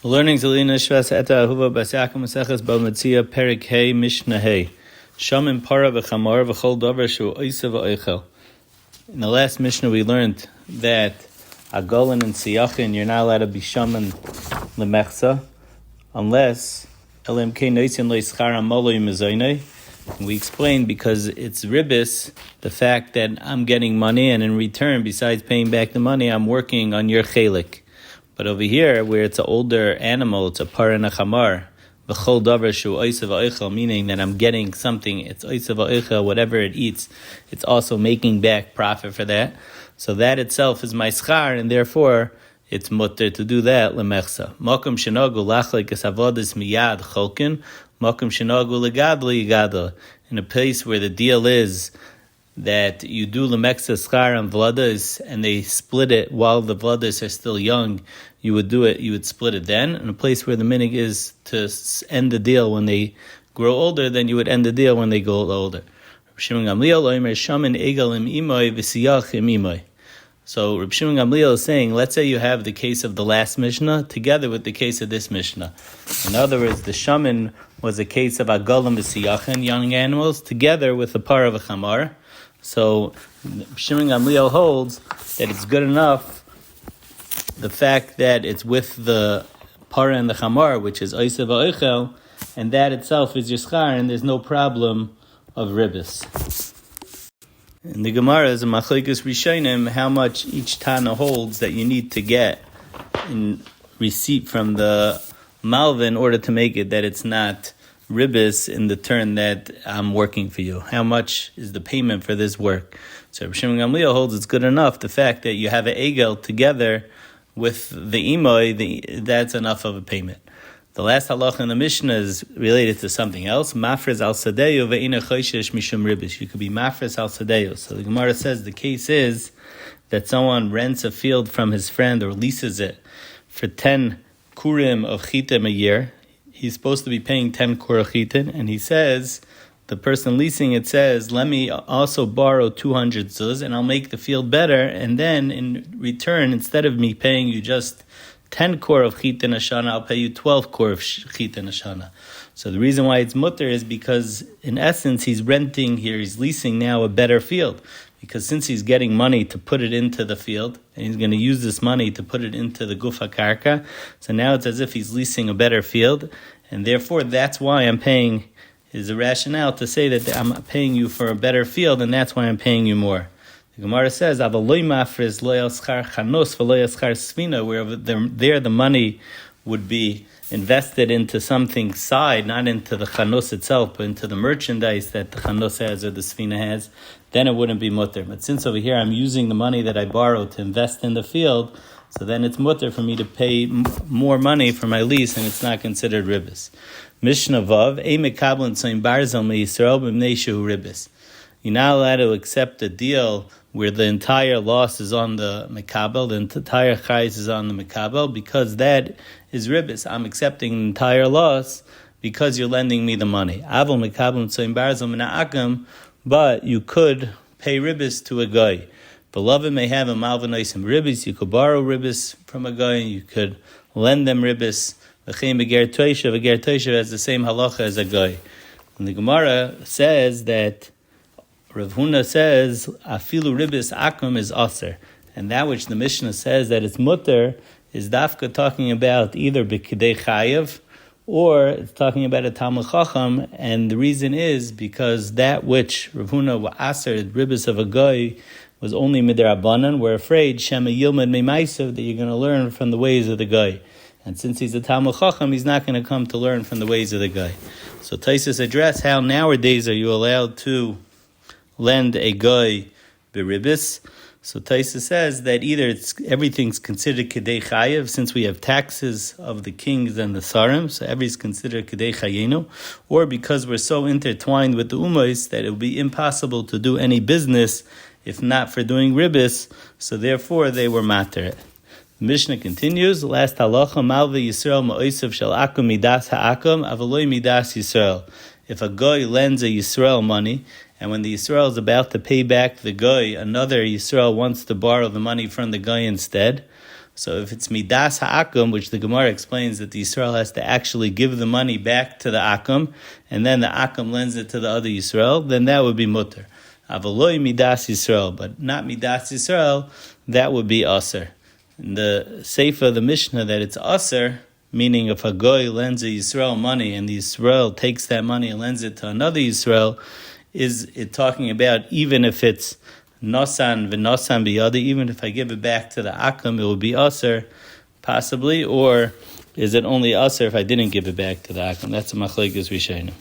Learning Zelina Nishmas Etta Ahuva Bas Yaakov Maseches Bava Metzia Perik Hey Mishna Hey Shamin Para v'Chamar v'Chol Davar Shu Oisa v'Oichel. In the last Mishnah we learned that a Golan and Siyachin you're not allowed to be Shaman Lemechsa unless LMK Noisin Leischara Moloi Mezaynei. We explained because it's ribis, the fact that I'm getting money and in return, besides paying back the money, I'm working on your chelik. But over here, where it's an older animal, it's a par and a chamar, v'chol davar shu oisa v'oichel, meaning that I'm getting something, it's oisa v'oichel, whatever it eats, it's also making back profit for that. So that itself is my schar, and therefore, it's mutter to do that, lemechsa. Mokum shenogu lachlik es avodas miyad cholkin, mokum shenogu legadli yigadla. In a place where the deal is that you do lemeksa schar and vladas, and they split it while the vladas are still young, you would do it, you would split it then. In a place where the minig is to end the deal when they grow older, then you would end the deal when they go older. So Reb Shimon Gamliel is saying, let's say you have the case of the last Mishnah together with the case of this Mishnah. In other words, the shaman was a case of agalim v'siyachin, young animals, together with the par of a chamar. So Shimon Gamliel holds that it's good enough the fact that it's with the para and the chamar, which is oisa v'oichel, and that itself is your schar, and there's no problem of ribis. In the Gemara is a machlekes rishonim how much each Tana holds that you need to get in receipt from the malva in order to make it that it's not ribis in the turn that I'm working for you. How much is the payment for this work? So Reb Shimon Gamliel holds it's good enough the fact that you have an egel together with the imoy, that's enough of a payment. The last halacha in the Mishnah is related to something else. Mafrez al sadeyu ve'ina choishesh mishum ribis. You could be mafrez al sadeyu. So the Gemara says the case is that someone rents a field from his friend or leases it for 10 kurim of chitim a year. He's supposed to be paying 10 kur of chitim, and he says, the person leasing it says, let me also borrow 200 zuz, and I'll make the field better, and then in return, instead of me paying you just 10 kor of chitin ashana, I'll pay you 12 kor of chitin ashana. So the reason why it's mutter is because, in essence, he's renting here, he's leasing now a better field. Because since he's getting money to put it into the field, and he's going to use this money to put it into the gufa karka, so now it's as if he's leasing a better field, and therefore that's why I'm paying, is a rationale to say that I'm paying you for a better field, and that's why I'm paying you more. The Gemara says, where there the money would be invested into something side, not into the chanos itself, but into the merchandise that the chanos has or the sfina has, then it wouldn't be mutter. But since over here I'm using the money that I borrowed to invest in the field, so then it's mutter for me to pay more money for my lease, and it's not considered ribis. Mishna Vav, ribis. You're not allowed to accept a deal where the entire loss is on the mekabel, the entire chayes is on the mekabel, because that is ribis. I'm accepting the entire loss because you're lending me the money. Avol mekabel tzoim barzal mina'akam, but you could pay ribis to a guy. Beloved may have a malvanaisim ribis. You could borrow ribis from a guy. You could lend them ribis. V'chein beger toishav. A ger toishav has the same halacha as a guy. And the Gemara says that Rav Huna says afilu ribis akum is aser, and that which the Mishnah says that it's mutter is dafka talking about either b'kidei chayav or it's talking about a Talmud Chacham, and the reason is because that which Rav Huna wa aser ribis of a guy was only midrabanan. We're afraid shema yilmad meimaisav that you're going to learn from the ways of the guy. And since he's a Talmud Chacham, he's not going to come to learn from the ways of the guy. So Taisus address how nowadays are you allowed to lend a guy beribis. So Taisus says that either everything's considered kedei chayev, since we have taxes of the kings and the sarim, so everything's considered kedei chayenu, or because we're so intertwined with the umos that it would be impossible to do any business if not for doing ribis, so therefore they were mater. The Mishnah continues, last halacha, malva Yisrael ma'osav shel akum midas ha'akum, avaloi midas Yisrael. If a guy lends a Yisrael money, and when the Yisrael is about to pay back the guy, another Yisrael wants to borrow the money from the guy instead, So if it's midas ha'akum, which the Gemara explains that the Yisrael has to actually give the money back to the akum, and then the akum lends it to the other Yisrael, then that would be mutter. Avaloi midas Yisrael, but not midas Yisrael, that would be aser. In the Sefer of the Mishnah, that it's aser, meaning if a goy lends a Yisrael money and the Yisrael takes that money and lends it to another Yisrael, is it talking about even if it's nosan v'nosan biyadi, even if I give it back to the akum, it will be aser, possibly, or is it only aser if I didn't give it back to the akum? That's a machlekes rishonim.